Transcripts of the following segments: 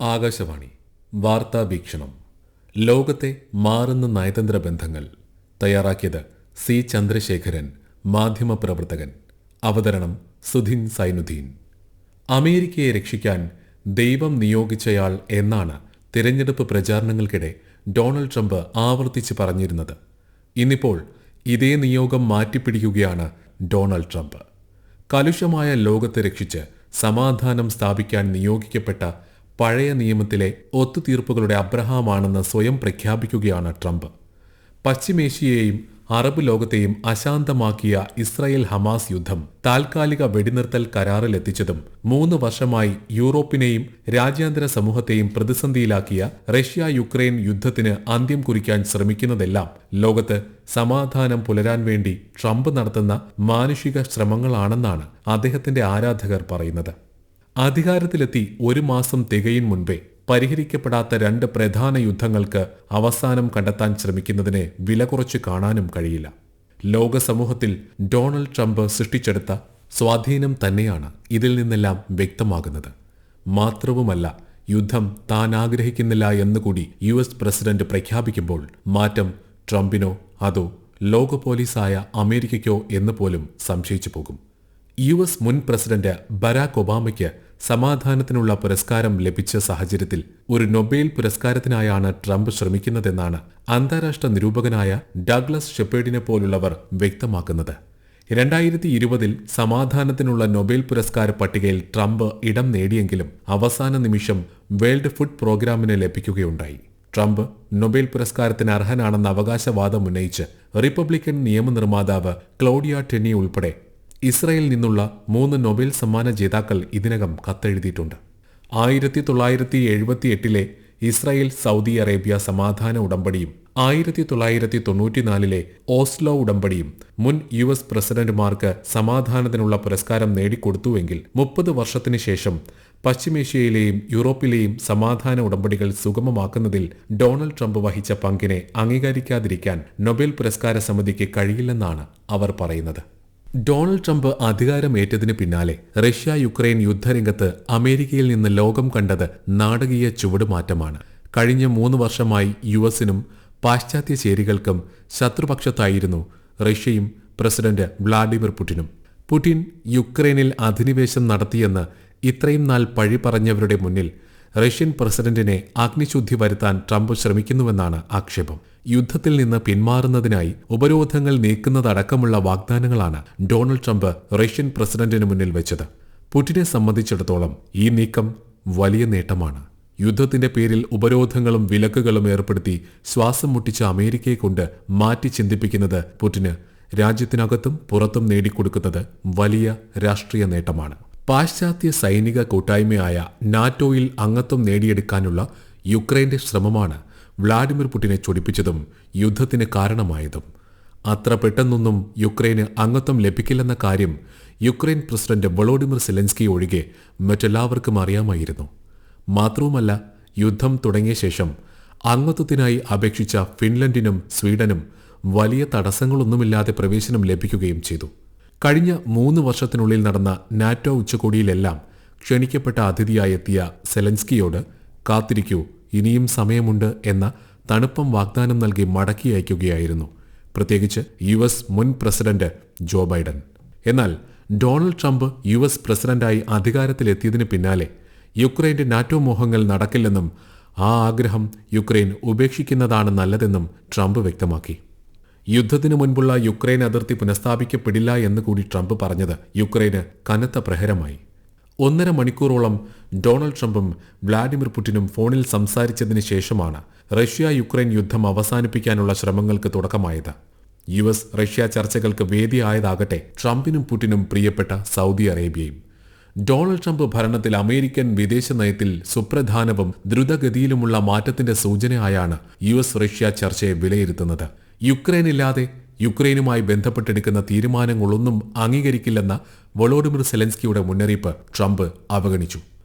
ആകാശവാണി വാർത്താ വീക്ഷണം. ലോകത്തെ മാറുന്ന നയതന്ത്ര ബന്ധങ്ങൾ. തയ്യാറാക്കിയത് സി ചന്ദ്രശേഖരൻ, മാധ്യമപ്രവർത്തകൻ. അവതരണം സുധിൻ സൈനുദ്ദീൻ. അമേരിക്കയെ രക്ഷിക്കാൻ ദൈവം നിയോഗിച്ചയാൾ എന്നാണ് തിരഞ്ഞെടുപ്പ് പ്രചാരണങ്ങൾക്കിടെ ഡൊണാൾഡ് ട്രംപ് ആവർത്തിച്ച് പറഞ്ഞിരുന്നത്. ഇന്നിപ്പോൾ ഇതേ നിയോഗം മാറ്റിപ്പിടിക്കുകയാണ് ഡൊണാൾഡ് ട്രംപ്. കലുഷമായ ലോകത്തെ രക്ഷിച്ച് സമാധാനം സ്ഥാപിക്കാൻ നിയോഗിക്കപ്പെട്ട പഴയ നിയമത്തിലെ ഒത്തുതീർപ്പുകളുടെ അബ്രഹാമാണെന്ന് സ്വയം പ്രഖ്യാപിക്കുകയാണ് ട്രംപ്. പശ്ചിമേഷ്യയെയും അറബ് ലോകത്തെയും അശാന്തമാക്കിയ ഇസ്രായേൽ ഹമാസ് യുദ്ധം താൽക്കാലിക വെടിനിർത്തൽ കരാറിലെത്തിച്ചതും 3 വർഷമായി യൂറോപ്പിനെയും രാജ്യാന്തര സമൂഹത്തെയും പ്രതിസന്ധിയിലാക്കിയ റഷ്യ യുക്രൈൻ യുദ്ധത്തിന് അന്ത്യം കുറിക്കാൻ ശ്രമിക്കുന്നതെല്ലാം ലോകത്ത് സമാധാനം പുലരാൻ വേണ്ടി ട്രംപ് നടത്തുന്ന മാനുഷിക ശ്രമങ്ങളാണെന്നാണ് അദ്ദേഹത്തിന്റെ ആരാധകർ പറയുന്നത്. അധികാരത്തിലെത്തി 1 മാസം തികയും മുൻപേ പരിഹരിക്കപ്പെടാത്ത 2 പ്രധാന യുദ്ധങ്ങൾക്ക് അവസാനം കണ്ടെത്താൻ ശ്രമിക്കുന്നതിനെ വില കുറച്ച് കാണാനും കഴിയില്ല. ലോക സമൂഹത്തിൽ ഡൊണാൾഡ് ട്രംപ് സൃഷ്ടിച്ചെടുത്ത സ്വാധീനം തന്നെയാണ് ഇതിൽ നിന്നെല്ലാം വ്യക്തമാകുന്നത്. മാത്രവുമല്ല, യുദ്ധം താൻ ആഗ്രഹിക്കുന്നില്ല എന്നുകൂടി US പ്രസിഡന്റ് പ്രഖ്യാപിക്കുമ്പോൾ മാറ്റം ട്രംപിനോ അതോ ലോക പോലീസായ അമേരിക്കയ്ക്കോ എന്ന് പോലും സംശയിച്ചു പോകും. US മുൻ പ്രസിഡന്റ് ബരാക് ഒബാമയ്ക്ക് സമാധാനത്തിനുള്ള പുരസ്കാരം ലഭിച്ച സാഹചര്യത്തിൽ ഒരു നൊബേൽ പുരസ്കാരത്തിനായാണ് ട്രംപ് ശ്രമിക്കുന്നതെന്നാണ് അന്താരാഷ്ട്ര നിരൂപകനായ ഡഗ്ലസ് ഷെപ്പേർഡിനെ പോലുള്ളവർ വ്യക്തമാക്കുന്നത്. 2020 സമാധാനത്തിനുള്ള നൊബേൽ പുരസ്കാര പട്ടികയിൽ ട്രംപ് ഇടം നേടിയെങ്കിലും അവസാന നിമിഷം വേൾഡ് ഫുഡ് പ്രോഗ്രാമിന് ലഭിക്കുകയുണ്ടായി. ട്രംപ് നൊബേൽ പുരസ്കാരത്തിന് അർഹനാണെന്ന അവകാശവാദം ഉന്നയിച്ച് റിപ്പബ്ലിക്കൻ നിയമനിർമ്മാതാവ് ക്ലോഡിയ ടെന്നി ഉൾപ്പെടെ ഇസ്രായേലിൽ നിന്നുള്ള 3 നൊബേൽ സമ്മാന ജേതാക്കൾ ഇതിനകം കത്തെഴുതിയിട്ടുണ്ട്. 1978 ഇസ്രായേൽ സൗദി അറേബ്യ സമാധാന ഉടമ്പടിയും 1994 ഓസ്ലോ ഉടമ്പടിയും മുൻ US പ്രസിഡന്റുമാർക്ക് സമാധാനത്തിനുള്ള പുരസ്കാരം നേടിക്കൊടുത്തുവെങ്കിൽ 30 വർഷത്തിന് ശേഷം പശ്ചിമേഷ്യയിലെയും യൂറോപ്പിലെയും സമാധാന ഉടമ്പടികൾ സുഗമമാക്കുന്നതിൽ ഡൊണാൾഡ് ട്രംപ് വഹിച്ച പങ്കിനെ അംഗീകരിക്കാതിരിക്കാൻ നൊബേൽ പുരസ്കാര സമിതിക്ക് കഴിയില്ലെന്നാണ് അവർ പറയുന്നത്. ഡൊണാൾഡ് ട്രംപ് അധികാരമേറ്റതിന് പിന്നാലെ റഷ്യ യുക്രൈൻ യുദ്ധരംഗത്ത് അമേരിക്കയിൽ നിന്ന് ലോകം കണ്ടത് നാടകീയ ചുവടുമാറ്റമാണ്. കഴിഞ്ഞ 3 വർഷമായി USനും പാശ്ചാത്യ ചേരികൾക്കും ശത്രുപക്ഷത്തായിരുന്നു റഷ്യയും പ്രസിഡന്റ് വ്ളാഡിമിർ പുടിനും. പുടിൻ യുക്രൈനിൽ അധിനിവേശം നടത്തിയെന്ന് ഇത്രയും നാൾ പഴി പറഞ്ഞവരുടെ മുന്നിൽ റഷ്യൻ പ്രസിഡന്റിനെ അഗ്നിശുദ്ധി വരുത്താൻ ട്രംപ് ശ്രമിക്കുന്നുവെന്നാണ് ആക്ഷേപം. യുദ്ധത്തിൽ നിന്ന് പിന്മാറുന്നതിനായി ഉപരോധങ്ങൾ നീക്കുന്നതടക്കമുള്ള വാഗ്ദാനങ്ങളാണ് ഡൊണാൾഡ് ട്രംപ് റഷ്യൻ പ്രസിഡന്റിന് മുന്നിൽ വെച്ചത്. പുടിനെ സംബന്ധിച്ചിടത്തോളം ഈ നീക്കം വലിയ നേട്ടമാണ്. യുദ്ധത്തിന്റെ പേരിൽ ഉപരോധങ്ങളും വിലക്കുകളും ഏർപ്പെടുത്തി ശ്വാസം മുട്ടിച്ച അമേരിക്കയെ കൊണ്ട് മാറ്റി ചിന്തിപ്പിക്കുന്നത് പുടിന് രാജ്യത്തിനകത്തും പുറത്തും നേടിക്കൊടുക്കുന്നത് വലിയ രാഷ്ട്രീയ നേട്ടമാണ്. പാശ്ചാത്യ സൈനിക കൂട്ടായ്മയായ നാറ്റോയിൽ അംഗത്വം നേടിയെടുക്കാനുള്ള യുക്രൈന്റെ ശ്രമമാണ് വ്ളാഡിമിർ പുടിനെ ചൊടിപ്പിച്ചതും യുദ്ധത്തിന് കാരണമായതും. അത്ര പെട്ടെന്നൊന്നും യുക്രൈന് അംഗത്വം ലഭിക്കില്ലെന്ന കാര്യം യുക്രൈൻ പ്രസിഡന്റ് വൊളോഡിമിർ സെലൻസ്കി ഒഴികെ മറ്റെല്ലാവർക്കും അറിയാമായിരുന്നു. മാത്രവുമല്ല, യുദ്ധം തുടങ്ങിയ ശേഷം അംഗത്വത്തിനായി അപേക്ഷിച്ച ഫിൻലൻഡിനും സ്വീഡനും വലിയ തടസ്സങ്ങളൊന്നുമില്ലാതെ പ്രവേശനം ലഭിക്കുകയും ചെയ്തു. കഴിഞ്ഞ 3 വർഷത്തിനുള്ളിൽ നടന്ന നാറ്റോ ഉച്ചകോടിയിലെല്ലാം ക്ഷണിക്കപ്പെട്ട അതിഥിയായി എത്തിയ സെലൻസ്കിയോട് കാത്തിരിക്കൂ, ഇനിയും സമയമുണ്ട് എന്ന തണുപ്പം വാഗ്ദാനം നൽകി മടക്കി അയക്കുകയായിരുന്നു പ്രത്യേകിച്ച് US മുൻ പ്രസിഡന്റ് ജോ ബൈഡൻ. എന്നാൽ ഡൊണാൾഡ് ട്രംപ് US പ്രസിഡന്റായി അധികാരത്തിലെത്തിയതിന് പിന്നാലെ യുക്രൈന്റെ നാറ്റോ മോഹങ്ങൾ നടക്കില്ലെന്നും ആ ആഗ്രഹം യുക്രൈൻ ഉപേക്ഷിക്കുന്നതാണ് നല്ലതെന്നും ട്രംപ് വ്യക്തമാക്കി. യുദ്ധത്തിനു മുൻപുള്ള യുക്രൈൻ അതിർത്തി പുനഃസ്ഥാപിക്കപ്പെടില്ല എന്ന് കൂടി ട്രംപ് പറഞ്ഞത് യുക്രൈന് കനത്ത പ്രഹരമായി. 1.5 മണിക്കൂറോളം ഡൊണാൾഡ് ട്രംപും വ്ളാഡിമിർ പുടിനും ഫോണിൽ സംസാരിച്ചതിന് ശേഷമാണ് റഷ്യ യുക്രൈൻ യുദ്ധം അവസാനിപ്പിക്കാനുള്ള ശ്രമങ്ങൾക്ക് തുടക്കമായത്. US റഷ്യ ചർച്ചകൾക്ക് വേദിയായതാകട്ടെ ട്രംപിനും പുടിനും പ്രിയപ്പെട്ട സൗദി അറേബ്യയും. ഡൊണാൾഡ് ട്രംപ് ഭരണത്തിൽ അമേരിക്കൻ വിദേശ നയത്തിൽ സുപ്രധാനവും ദ്രുതഗതിയിലുമുള്ള മാറ്റത്തിന്റെ സൂചനയായാണ് US റഷ്യ ചർച്ചയെ വിലയിരുത്തുന്നത്. യുക്രൈനില്ലാതെ യുക്രൈനുമായി ബന്ധപ്പെട്ടെടുക്കുന്ന തീരുമാനങ്ങളൊന്നും അംഗീകരിക്കില്ലെന്ന വൊളോഡിമിർ സെലൻസ്കിയുടെ മുന്നറിയിപ്പ് ട്രംപ് അവഗണിച്ചു.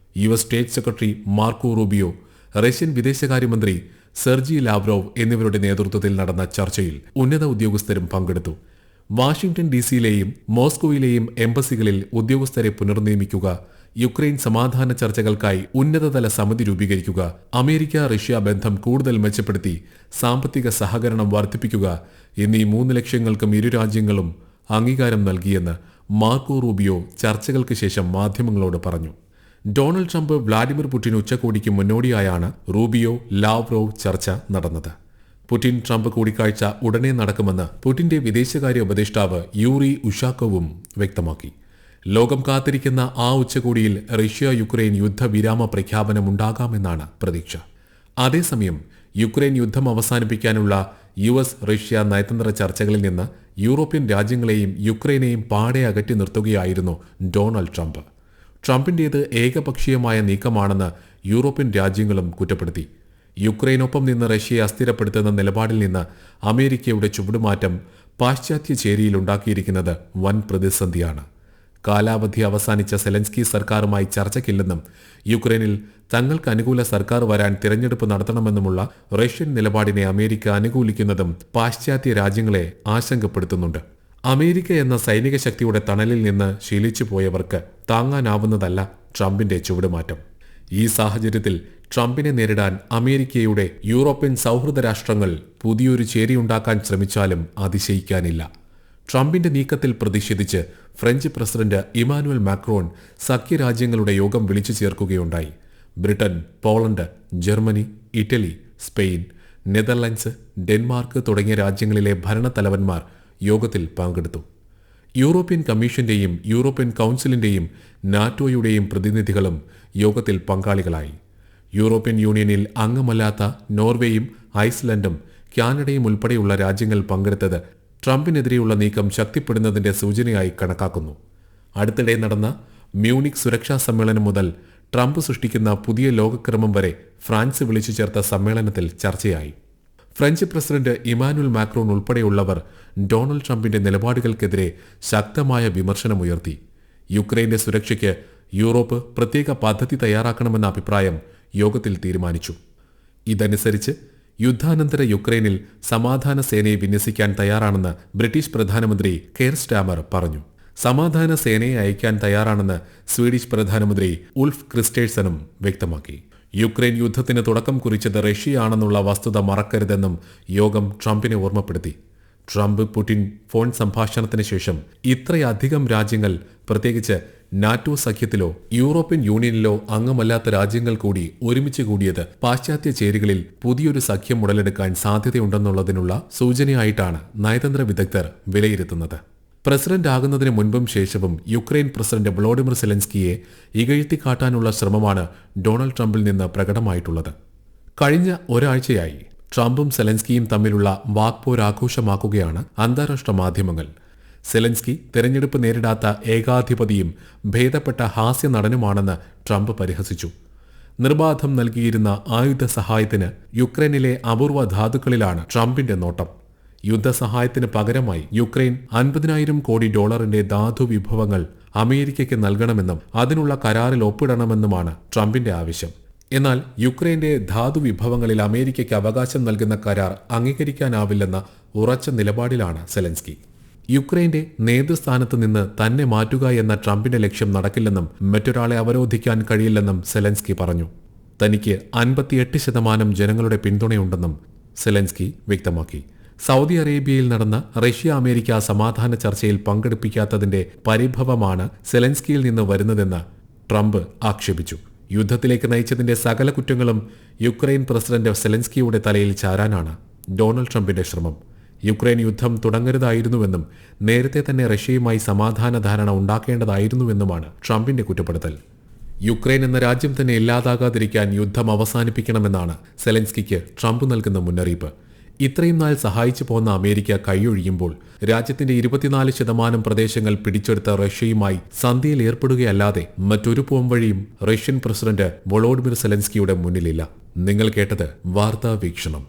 US state secretary Marco Rubio, Russian വിദേശകാര്യമന്ത്രി സെർജി ലാവ്റോവ് എന്നിവരുടെ നേതൃത്വത്തിൽ നടന്ന ചർച്ചയിൽ ഉന്നത ഉദ്യോഗസ്ഥരും പങ്കെടുത്തു. വാഷിംഗ്ടൺ DC-യിലെയും മോസ്കോയിലെയും എംബസികളിൽ ഉദ്യോഗസ്ഥരെ പുനർനിയമിക്കുക, യുക്രൈൻ സമാധാന ചർച്ചകൾക്കായി ഉന്നതതല സമിതി രൂപീകരിക്കുക, അമേരിക്ക റഷ്യ ബന്ധം കൂടുതൽ മെച്ചപ്പെടുത്തി സാമ്പത്തിക സഹകരണം വർദ്ധിപ്പിക്കുക എന്നീ 3 ലക്ഷ്യങ്ങൾക്കും ഇരു രാജ്യങ്ങളും അംഗീകാരം നൽകിയെന്ന് മാർക്കോ റൂബിയോ ചർച്ചകൾക്ക് ശേഷം മാധ്യമങ്ങളോട് പറഞ്ഞു. ഡൊണാൾഡ് ട്രംപ് വ്ളാഡിമിർ പുടിൻ ഉച്ചകോടിക്ക് മുന്നോടിയായാണ് റൂബിയോ ലാവ്റോവ് ചർച്ച നടന്നത്. പുടിൻ ട്രംപ് കൂടിക്കാഴ്ച ഉടനെ നടക്കുമെന്ന് പുടിന്റെ വിദേശകാര്യ ഉപദേഷ്ടാവ് യൂറി ഉഷാക്കോവും വ്യക്തമാക്കി. ലോകം കാത്തിരിക്കുന്ന ആ ഉച്ചകോടിയിൽ റഷ്യ യുക്രൈൻ യുദ്ധവിരാമ പ്രഖ്യാപനമുണ്ടാകാമെന്നാണ് പ്രതീക്ഷ. അതേസമയം യുക്രൈൻ യുദ്ധം അവസാനിപ്പിക്കാനുള്ള റഷ്യ നയതന്ത്ര ചർച്ചകളിൽ നിന്ന് യൂറോപ്യൻ രാജ്യങ്ങളെയും യുക്രൈനെയും പാടെ അകറ്റി നിർത്തുകയായിരുന്നു ഡൊണാൾഡ് ട്രംപ്. ട്രംപിന്റേത് ഏകപക്ഷീയമായ നീക്കമാണെന്ന് യൂറോപ്യൻ രാജ്യങ്ങളും കുറ്റപ്പെടുത്തി. യുക്രൈനൊപ്പം നിന്ന് റഷ്യയെ അസ്ഥിരപ്പെടുത്തുന്ന നിലപാടിൽ നിന്ന് അമേരിക്കയുടെ ചുവടുമാറ്റം പാശ്ചാത്യ ചേരിയിലുണ്ടാക്കിയിരിക്കുന്നത് വൻ പ്രതിസന്ധിയാണ്. കാലാവധി അവസാനിച്ച സെലൻസ്കി സർക്കാരുമായി ചർച്ചയ്ക്കില്ലെന്നും യുക്രൈനിൽ തങ്ങൾക്ക് അനുകൂല സർക്കാർ വരാൻ തിരഞ്ഞെടുപ്പ് നടത്തണമെന്നുമുള്ള റഷ്യൻ നിലപാടിനെ അമേരിക്ക അനുകൂലിക്കുന്നതും പാശ്ചാത്യ രാജ്യങ്ങളെ ആശങ്കപ്പെടുത്തുന്നുണ്ട്. അമേരിക്ക എന്ന സൈനിക ശക്തിയുടെ തണലിൽ നിന്ന് ശീലിച്ചു പോയവർക്ക് താങ്ങാനാവുന്നതല്ല ട്രംപിന്റെ ചുവടുമാറ്റം. ഈ സാഹചര്യത്തിൽ ട്രംപിനെ നേരിടാൻ അമേരിക്കയുടെ യൂറോപ്യൻ സൗഹൃദ രാഷ്ട്രങ്ങൾ പുതിയൊരു ചേരിയുണ്ടാക്കാൻ ശ്രമിച്ചാലും അതിശയിക്കാനില്ല. ട്രംപിന്റെ നീക്കത്തിൽ പ്രതിഷേധിച്ച് ഫ്രഞ്ച് പ്രസിഡന്റ് ഇമാനുവൽ മാക്രോൺ സഖ്യരാജ്യങ്ങളുടെ യോഗം വിളിച്ചു ചേർക്കുകയുണ്ടായി. Britain, Poland, Germany, Italy, Spain, Netherlands, Denmark തുടങ്ങിയ രാജ്യങ്ങളിലെ ഭരണത്തലവന്മാർ യോഗത്തിൽ പങ്കെടുത്തു. യൂറോപ്യൻ കമ്മീഷന്റെയും യൂറോപ്യൻ കൗൺസിലിന്റെയും നാറ്റോയുടെയും പ്രതിനിധികളും യോഗത്തിൽ പങ്കാളികളായി. യൂറോപ്യൻ യൂണിയനിൽ അംഗമല്ലാത്ത നോർവേയും ഐസ്ലൻഡും കാനഡയും ഉൾപ്പെടെയുള്ള രാജ്യങ്ങൾ പങ്കെടുത്തത് ട്രംപിനെതിരെയുള്ള നീക്കം ശക്തിപ്പെടുന്നതിന്റെ സൂചനയായി കണക്കാക്കുന്നു. അടുത്തിടെ നടന്ന മ്യൂണിക് സുരക്ഷാ സമ്മേളനം മുതൽ ട്രംപ് സൃഷ്ടിക്കുന്ന പുതിയ ലോകക്രമം വരെ ഫ്രാൻസ് വിളിച്ചു ചേർത്ത സമ്മേളനത്തിൽ ചർച്ചയായി. ഫ്രഞ്ച് പ്രസിഡന്റ് ഇമാനുവൽ മാക്രോൺ ഉൾപ്പെടെയുള്ളവർ ഡൊണാൾഡ് ട്രംപിന്റെ നിലപാടുകൾക്കെതിരെ ശക്തമായ വിമർശനമുയർത്തി. യുക്രൈന്റെ സുരക്ഷയ്ക്ക് യൂറോപ്പ് പ്രത്യേക പദ്ധതി തയ്യാറാക്കണമെന്ന അഭിപ്രായം യോഗത്തിൽ തീരുമാനിച്ചു. ഇതനുസരിച്ച് യുദ്ധാനന്തര യുക്രൈനിൽ സമാധാന സേനയെ വിന്യസിക്കാൻ തയ്യാറാണെന്ന് ബ്രിട്ടീഷ് പ്രധാനമന്ത്രി കെയർ സ്റ്റാമർ പറഞ്ഞു. സമാധാന സേനയെ അയക്കാൻ തയ്യാറാണെന്ന് സ്വീഡിഷ് പ്രധാനമന്ത്രി ഉൾഫ് ക്രിസ്റ്റേഴ്സനും വ്യക്തമാക്കി. യുക്രൈൻ യുദ്ധത്തിന് തുടക്കം കുറിച്ചത് റഷ്യയാണെന്നുള്ള വസ്തുത മറക്കരുതെന്നും യോഗം ട്രംപിനെ ഓർമ്മപ്പെടുത്തി. ട്രംപ് പുടിൻ ഫോൺ സംഭാഷണത്തിന് ശേഷം ഇത്രയധികം രാജ്യങ്ങൾ, പ്രത്യേകിച്ച് നാറ്റോ സഖ്യത്തിലോ യൂറോപ്യൻ യൂണിയനിലോ അംഗമല്ലാത്ത രാജ്യങ്ങൾ കൂടി ഒരുമിച്ച് കൂടിയത് പാശ്ചാത്യ ചേരികളിൽ പുതിയൊരു സഖ്യം ഉടലെടുക്കാൻ സാധ്യതയുണ്ടെന്നുള്ളതിനുള്ള സൂചനയായിട്ടാണ് നയതന്ത്ര വിദഗ്ധർ വിലയിരുത്തുന്നത്. പ്രസിഡന്റ് ആകുന്നതിന് മുൻപും ശേഷവും യുക്രൈൻ പ്രസിഡന്റ് വ്ളോഡിമിർ സെലൻസ്കിയെ ഇകഴ്ത്തിക്കാട്ടാനുള്ള ശ്രമമാണ് ഡൊണാൾഡ് ട്രംപിൽ നിന്ന് പ്രകടമായിട്ടുള്ളത്. കഴിഞ്ഞ ഒരാഴ്ചയായി ട്രംപും സെലൻസ്കിയും തമ്മിലുള്ള വാക്പോരാഘോഷമാക്കുകയാണ് അന്താരാഷ്ട്ര മാധ്യമങ്ങൾ. സെലൻസ്കി തെരഞ്ഞെടുപ്പ് നേരിടാത്ത ഏകാധിപതിയും ഭേദപ്പെട്ട ഹാസ്യ നടനുമാണെന്ന് ട്രംപ് പരിഹസിച്ചു. നിർബാധം നൽകിയിരുന്ന ആയുധ സഹായത്തിന് യുക്രൈനിലെ അപൂർവ ധാതുക്കളിലാണ് ട്രംപിന്റെ നോട്ടം. യുദ്ധസഹായത്തിന് പകരമായി യുക്രൈൻ $50,000 കോടി ധാതു വിഭവങ്ങൾ അമേരിക്കയ്ക്ക് നൽകണമെന്നും അതിനുള്ള കരാറിൽ ഒപ്പിടണമെന്നുമാണ് ട്രംപിന്റെ ആവശ്യം. എന്നാൽ യുക്രൈന്റെ ധാതു വിഭവങ്ങളിൽ അമേരിക്കയ്ക്ക് അവകാശം നൽകുന്ന കരാർ അംഗീകരിക്കാനാവില്ലെന്ന ഉറച്ച നിലപാടിലാണ് സെലൻസ്കി. യുക്രൈന്റെ നേതൃസ്ഥാനത്ത് നിന്ന് തന്നെ മാറ്റുക എന്ന ട്രംപിന്റെ ലക്ഷ്യം നടക്കില്ലെന്നും മറ്റൊരാളെ അവരോധിക്കാൻ കഴിയില്ലെന്നും സെലൻസ്കി പറഞ്ഞു. തനിക്ക് 58% ജനങ്ങളുടെ പിന്തുണയുണ്ടെന്നും സെലൻസ്കി വ്യക്തമാക്കി. സൗദി അറേബ്യയിൽ നടന്ന റഷ്യ അമേരിക്ക സമാധാന ചർച്ചയിൽ പങ്കെടുപ്പിക്കാത്തതിന്റെ പരിഭവമാണ് സെലൻസ്കിയിൽ നിന്ന് വരുന്നതെന്ന് ട്രംപ് ആക്ഷേപിച്ചു. യുദ്ധത്തിലേക്ക് നയിച്ചതിന്റെ സകല കുറ്റങ്ങളും യുക്രൈൻ പ്രസിഡന്റ് സെലൻസ്കിയുടെ തലയിൽ ചാരാനാണ് ഡൊണാൾഡ് ട്രംപിന്റെ ശ്രമം. യുക്രൈൻ യുദ്ധം തുടങ്ങരുതായിരുന്നുവെന്നും നേരത്തെ തന്നെ റഷ്യയുമായി സമാധാന ധാരണ ഉണ്ടാക്കേണ്ടതായിരുന്നുവെന്നുമാണ് ട്രംപിന്റെ കുറ്റപ്പെടുത്തൽ. യുക്രൈൻ എന്ന രാജ്യം തന്നെ ഇല്ലാതാകാതിരിക്കാൻ യുദ്ധം അവസാനിപ്പിക്കണമെന്നാണ് സെലൻസ്കിക്ക് ട്രംപ് നൽകുന്ന മുന്നറിയിപ്പ്. ഇത്രയും നാൾ സഹായിച്ചു പോന്ന അമേരിക്ക കൈയൊഴിയുമ്പോൾ രാജ്യത്തിന്റെ 24% പ്രദേശങ്ങൾ പിടിച്ചെടുത്ത റഷ്യയുമായി സന്ധിയിൽ ഏർപ്പെടുകയല്ലാതെ മറ്റൊരു പോംവഴിയും റഷ്യൻ പ്രസിഡന്റ് വൊളോഡിമിർ സെലൻസ്കിയുടെ മുന്നിലില്ല. നിങ്ങൾ കേട്ടത് വാർത്താ വീക്ഷണം.